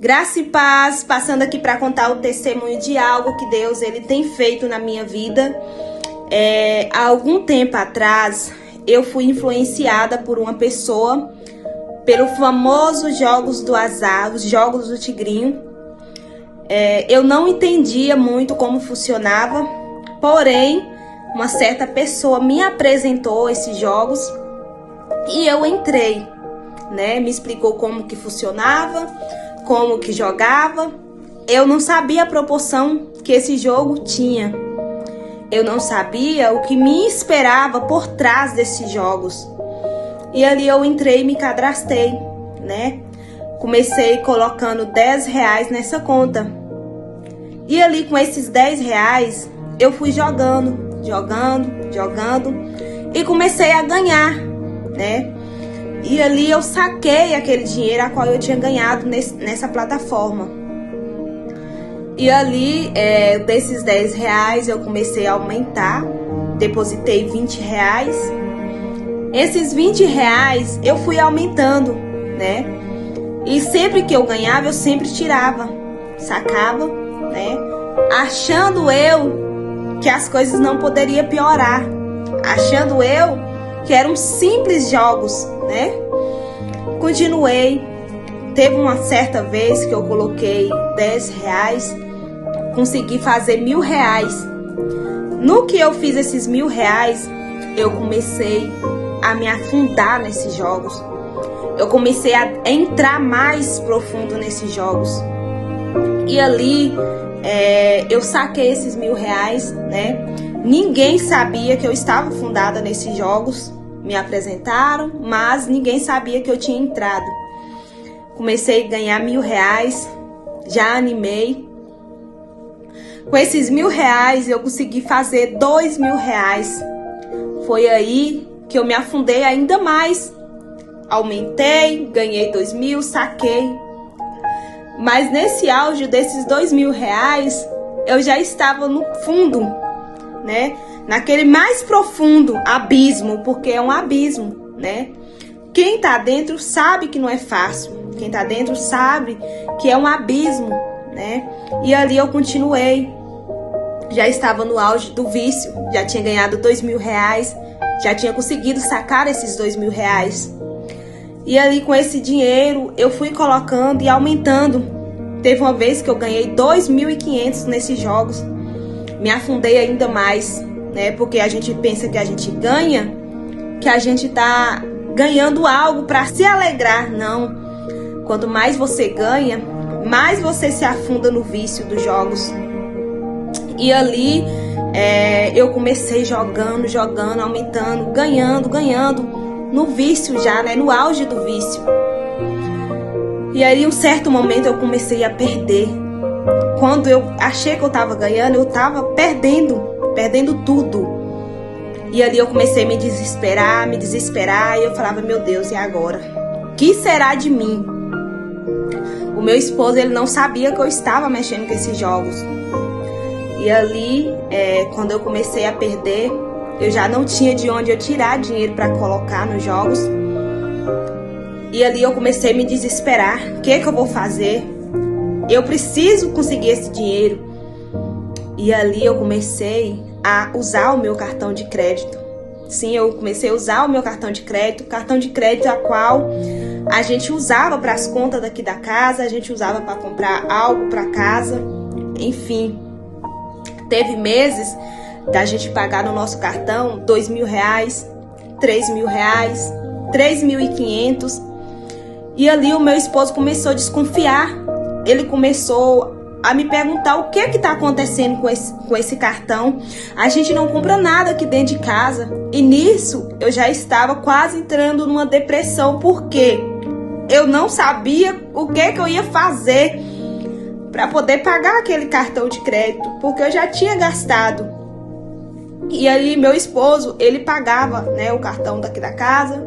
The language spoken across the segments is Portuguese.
Graça e paz, passando aqui para contar o testemunho de algo que Deus ele tem feito na minha vida. Há algum tempo atrás, eu fui influenciada por uma pessoa, pelo famoso Jogos do Azar, os Jogos do Tigrinho. Eu não entendia muito como funcionava, porém, uma certa pessoa me apresentou esses jogos e eu entrei, né? Me explicou como que funcionava, como que jogava. Eu não sabia a proporção que esse jogo tinha. Eu não sabia o que me esperava por trás desses jogos. E ali eu entrei e me cadastrei, né? Comecei colocando R$10 nessa conta. E ali com esses R$10 eu fui jogando e comecei a ganhar, né? E ali eu saquei aquele dinheiro a qual eu tinha ganhado nessa plataforma. E ali, desses R$10, eu comecei a aumentar. Depositei R$20. Esses R$20 eu fui aumentando, né? E sempre que eu ganhava, eu sempre tirava, sacava, né? Achando eu que as coisas não poderiam piorar. Achando eu que eram simples jogos, né? Continuei. Teve uma certa vez que eu coloquei R$10, consegui fazer R$1.000. No que eu fiz esses R$1.000, eu comecei a me afundar nesses jogos. Eu comecei a entrar mais profundo nesses jogos. E ali eu saquei esses R$1.000, né? Ninguém sabia que eu estava fundada nesses jogos. Me apresentaram, mas ninguém sabia que eu tinha entrado. Comecei a ganhar R$1.000, já animei. Com esses R$1.000 eu consegui fazer R$2.000. Foi aí que eu me afundei ainda mais. Aumentei, ganhei R$2.000, saquei. Mas nesse auge desses R$2.000, eu já estava no fundo, né? Naquele mais profundo abismo, porque é um abismo, né? Quem tá dentro sabe que não é fácil. Quem tá dentro sabe que é um abismo, né? E ali eu continuei. Já estava no auge do vício, já tinha ganhado R$2.000, já tinha conseguido sacar esses R$2.000. E ali com esse dinheiro eu fui colocando e aumentando. Teve uma vez que eu ganhei R$2.500 nesses jogos. Me afundei ainda mais, né? Porque a gente pensa que a gente ganha, que a gente tá ganhando algo para se alegrar. Não. Quanto mais você ganha, mais você se afunda no vício dos jogos. E ali eu comecei jogando, aumentando, ganhando. No vício já, né? No auge do vício. E aí, em um certo momento, eu comecei a perder. Quando eu achei que eu tava ganhando, eu tava perdendo tudo. E ali eu comecei a me desesperar. E eu falava, meu Deus, e agora? O que será de mim? O meu esposo, ele não sabia que eu estava mexendo com esses jogos. E ali, quando eu comecei a perder, eu já não tinha de onde eu tirar dinheiro para colocar nos jogos. E ali eu comecei a me desesperar. O que eu vou fazer? Eu preciso conseguir esse dinheiro. E ali eu comecei a usar o meu cartão de crédito. Sim, eu comecei a usar o meu cartão de crédito a qual a gente usava para as contas daqui da casa, a gente usava para comprar algo para casa, enfim. Teve meses da gente pagar no nosso cartão R$2.000, R$3.000, R$3.500. E ali o meu esposo começou a desconfiar. Ele começou a me perguntar o que está acontecendo com esse cartão. A gente não compra nada aqui dentro de casa. E nisso eu já estava quase entrando numa depressão, porque eu não sabia o que eu ia fazer para poder pagar aquele cartão de crédito, porque eu já tinha gastado. E aí meu esposo, ele pagava, né, o cartão daqui da casa.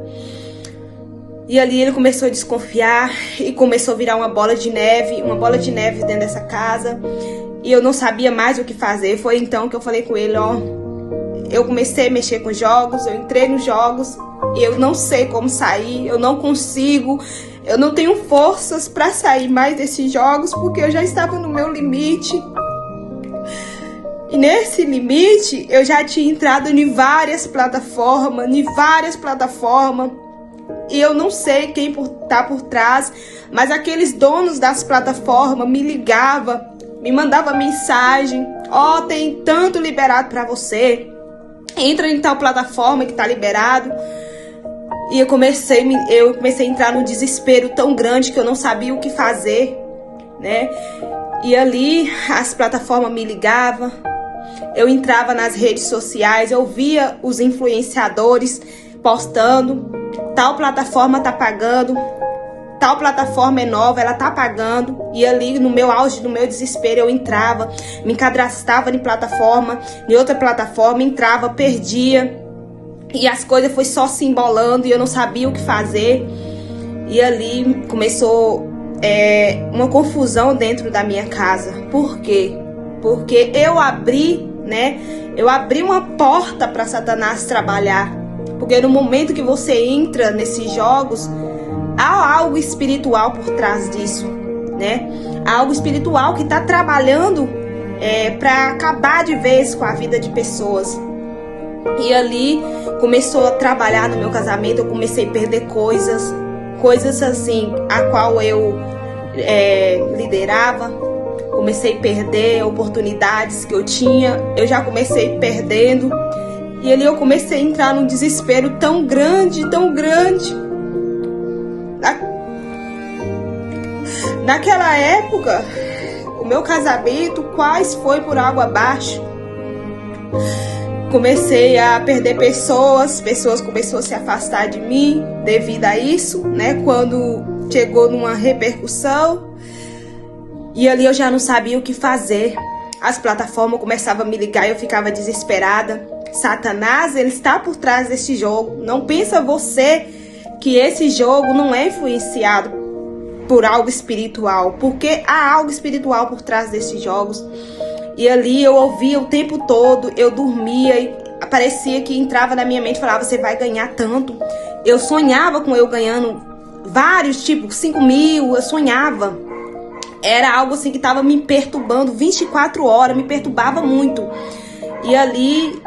E ali ele começou a desconfiar e começou a virar uma bola de neve dentro dessa casa. E eu não sabia mais o que fazer. Foi então que eu falei com ele, eu comecei a mexer com jogos, eu entrei nos jogos e eu não sei como sair, eu não consigo. Eu não tenho forças para sair mais desses jogos, porque eu já estava no meu limite. E nesse limite, eu já tinha entrado em várias plataformas, e eu não sei quem tá por trás, mas aqueles donos das plataformas me ligavam, me mandavam mensagem: ó, tem tanto liberado para você, entra em tal plataforma que tá liberado. E eu comecei a entrar num desespero tão grande que eu não sabia o que fazer, né? E ali as plataformas me ligavam, eu entrava nas redes sociais, eu via os influenciadores postando: tal plataforma tá pagando, tal plataforma é nova, ela tá pagando. E ali no meu auge, no meu desespero, eu entrava, me cadastrava em plataforma, em outra plataforma, entrava, perdia. E as coisas foi só se embolando e eu não sabia o que fazer. E ali começou uma confusão dentro da minha casa. Por quê? Porque eu abri, né? Eu abri uma porta para Satanás trabalhar. Porque no momento que você entra nesses jogos, há algo espiritual por trás disso, né? Há algo espiritual que está trabalhando para acabar de vez com a vida de pessoas. E ali começou a trabalhar no meu casamento. Eu comecei a perder coisas assim, a qual eu liderava. Comecei a perder oportunidades que eu tinha. Eu já comecei perdendo. E ali eu comecei a entrar num desespero tão grande, tão grande. Naquela época, o meu casamento quase foi por água abaixo. Comecei a perder pessoas começaram a se afastar de mim devido a isso, né? Quando chegou numa repercussão. E ali eu já não sabia o que fazer. As plataformas começavam a me ligar e eu ficava desesperada. Satanás, ele está por trás desse jogo. Não pensa você que esse jogo não é influenciado por algo espiritual, porque há algo espiritual por trás desses jogos. E ali eu ouvia o tempo todo, eu dormia e parecia que entrava na minha mente e falava: você vai ganhar tanto. Eu sonhava com eu ganhando vários, tipo 5.000, eu sonhava. Era algo assim que estava me perturbando 24 horas, me perturbava muito. E ali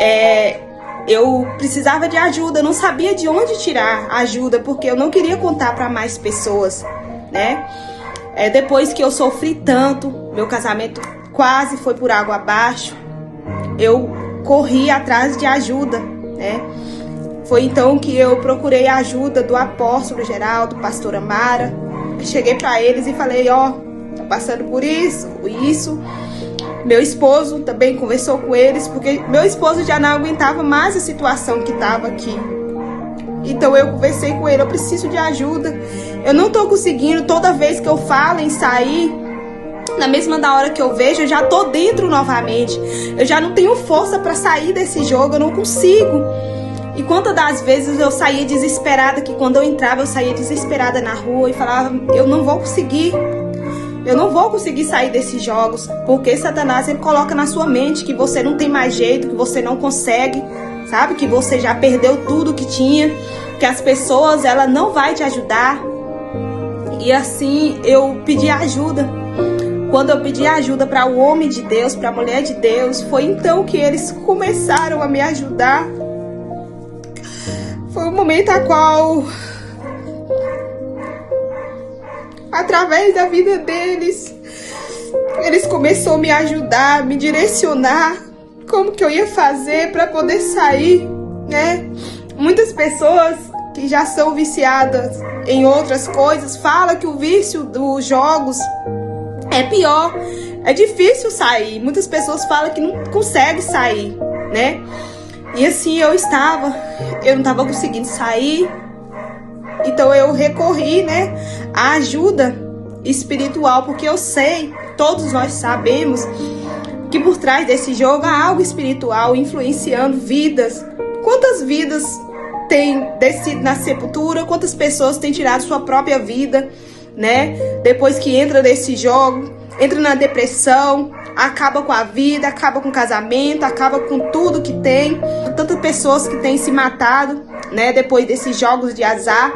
eu precisava de ajuda, eu não sabia de onde tirar ajuda, porque eu não queria contar para mais pessoas, né? Depois que eu sofri tanto, meu casamento quase foi por água abaixo, eu corri atrás de ajuda, né? Foi então que eu procurei a ajuda do apóstolo Geraldo, pastora Mara. Eu cheguei para eles e falei: ó, tô passando por isso. Meu esposo também conversou com eles, porque meu esposo já não aguentava mais a situação que estava aqui. Então eu conversei com ele: eu preciso de ajuda. Eu não tô conseguindo, toda vez que eu falo em sair, na mesma da hora que eu vejo, eu já tô dentro novamente. Eu já não tenho força para sair desse jogo, eu não consigo. E quantas das vezes eu saía desesperada, que quando eu entrava, eu saía desesperada na rua e falava: eu não vou conseguir. Eu não vou conseguir sair desses jogos, porque Satanás, ele coloca na sua mente que você não tem mais jeito, que você não consegue, sabe? Que você já perdeu tudo que tinha, que as pessoas, ela não vai te ajudar. E assim, eu pedi ajuda. Quando eu pedi ajuda para o homem de Deus, para a mulher de Deus, foi então que eles começaram a me ajudar. Foi um momento a qual, através da vida deles, eles começaram a me ajudar, me direcionar como que eu ia fazer para poder sair, né? Muitas pessoas que já são viciadas em outras coisas falam que o vício dos jogos é pior, é difícil sair. Muitas pessoas falam que não consegue sair, né? E assim eu não estava conseguindo sair. Então eu recorri, né, à ajuda espiritual, porque eu sei, todos nós sabemos, que por trás desse jogo há algo espiritual influenciando vidas. Quantas vidas têm descido na sepultura? Quantas pessoas têm tirado sua própria vida, né? Depois que entra nesse jogo, entra na depressão, acaba com a vida, acaba com o casamento, acaba com tudo que tem. Tantas pessoas que têm se matado, né, depois desses jogos de azar.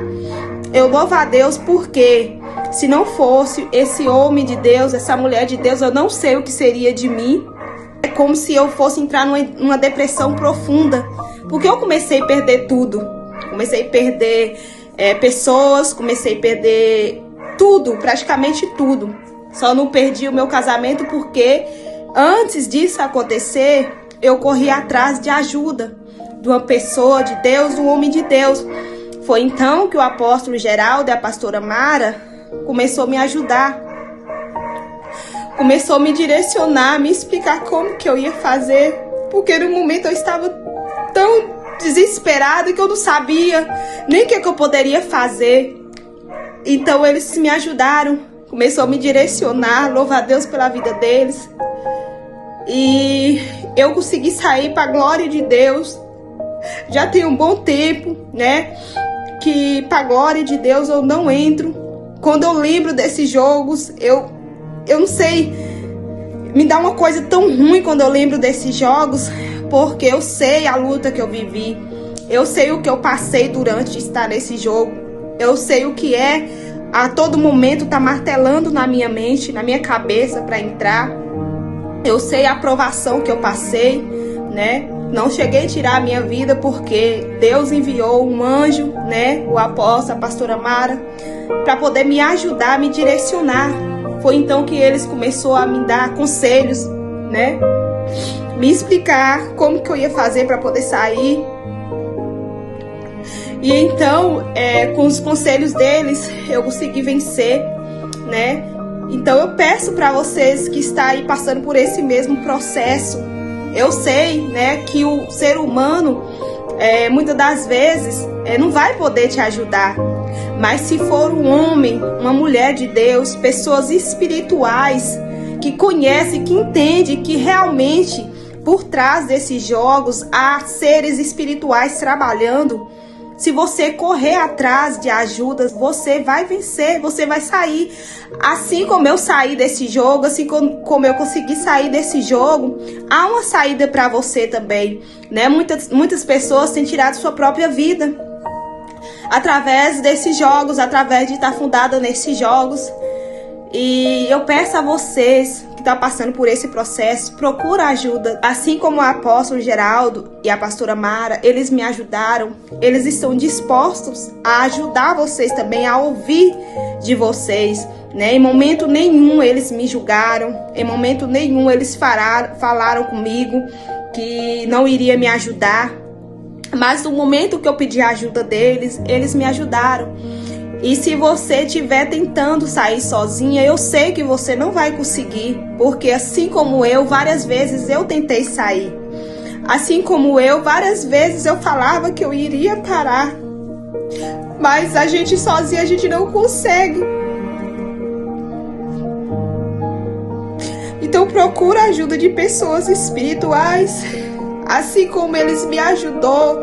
Eu louvo a Deus porque se não fosse esse homem de Deus, essa mulher de Deus, eu não sei o que seria de mim. É como se eu fosse entrar numa depressão profunda, porque eu comecei a perder tudo. Comecei a perder pessoas, comecei a perder tudo, praticamente tudo. Só não perdi o meu casamento porque antes disso acontecer, eu corri atrás de ajuda de uma pessoa de Deus, de um homem de Deus. Foi então que o apóstolo Geraldo e a pastora Mara começou a me ajudar. Começou a me direcionar, me explicar como que eu ia fazer. Porque no momento eu estava tão desesperada que eu não sabia nem o que eu poderia fazer. Então eles me ajudaram. Começou a me direcionar, louva a Deus pela vida deles. E eu consegui sair para a glória de Deus. Já tem um bom tempo, né? Que para a glória de Deus eu não entro. Quando eu lembro desses jogos, eu não sei, me dá uma coisa tão ruim quando eu lembro desses jogos, porque eu sei a luta que eu vivi. Eu sei o que eu passei durante estar nesse jogo. Eu sei o que é a todo momento tá martelando na minha mente, na minha cabeça para entrar. Eu sei a provação que eu passei, né? Não cheguei a tirar a minha vida porque Deus enviou um anjo, né? O apóstolo, a pastora Mara, para poder me ajudar, me direcionar. Foi então que eles começaram a me dar conselhos, né? Me explicar como que eu ia fazer para poder sair. E então, com os conselhos deles, eu consegui vencer, né? Então eu peço para vocês que estão aí passando por esse mesmo processo. Eu sei, né, que o ser humano, muitas das vezes, não vai poder te ajudar. Mas se for um homem, uma mulher de Deus, pessoas espirituais, que conhecem, que entendem que realmente por trás desses jogos há seres espirituais trabalhando, se você correr atrás de ajudas, você vai vencer, você vai sair. Assim como eu saí desse jogo, assim como eu consegui sair desse jogo, há uma saída para você também, né? Muitas pessoas têm tirado sua própria vida através desses jogos, através de estar fundada nesses jogos. E eu peço a vocês que estão passando por esse processo, procura ajuda. Assim como o apóstolo Geraldo e a pastora Mara, eles me ajudaram. Eles estão dispostos a ajudar vocês também, a ouvir de vocês, né? Em momento nenhum eles me julgaram. Em momento nenhum eles falaram comigo que não iria me ajudar. Mas no momento que eu pedi a ajuda deles, eles me ajudaram. E se você estiver tentando sair sozinha, eu sei que você não vai conseguir. Porque assim como eu, várias vezes eu tentei sair. Assim como eu, várias vezes eu falava que eu iria parar. Mas a gente sozinha, a gente não consegue. Então procura a ajuda de pessoas espirituais. Assim como eles me ajudou,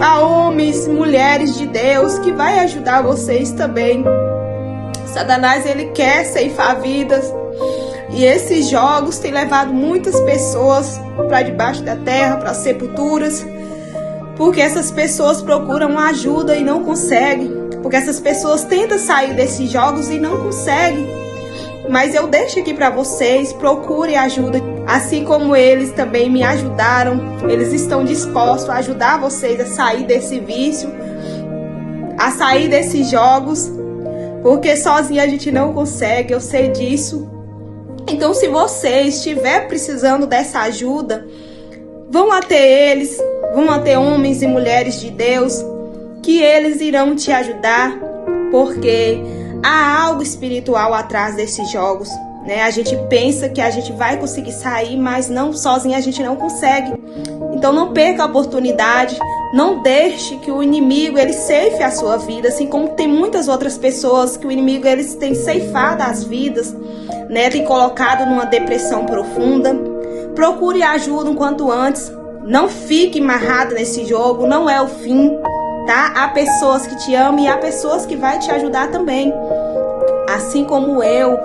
a homens, mulheres de Deus, que vai ajudar vocês também. Satanás, ele quer ceifar vidas. E esses jogos têm levado muitas pessoas para debaixo da terra, para sepulturas. Porque essas pessoas procuram ajuda e não conseguem. Porque essas pessoas tentam sair desses jogos e não conseguem. Mas eu deixo aqui para vocês, procurem ajuda. Assim como eles também me ajudaram, eles estão dispostos a ajudar vocês a sair desse vício, a sair desses jogos, porque sozinha a gente não consegue, eu sei disso. Então, se você estiver precisando dessa ajuda, vão até eles, vão até homens e mulheres de Deus, que eles irão te ajudar, porque há algo espiritual atrás desses jogos. A gente pensa que a gente vai conseguir sair, mas não, sozinha a gente não consegue. Então não perca a oportunidade, não deixe que o inimigo ele ceife a sua vida, assim como tem muitas outras pessoas que o inimigo eles tem ceifado as vidas, tem colocado numa depressão profunda. Procure ajuda o quanto antes, não fique amarrado nesse jogo, não é o fim, tá? Há pessoas que te amam e há pessoas que vai te ajudar também. Assim como eu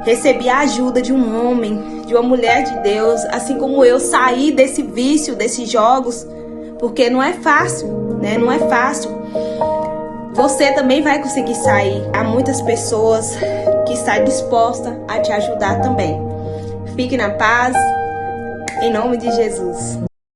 recebi a ajuda de um homem, de uma mulher de Deus, assim como eu saí desse vício, desses jogos, porque não é fácil, Não é fácil. você também vai conseguir sair. Há muitas pessoas que estão dispostas a te ajudar também. Fique na paz, em nome de Jesus.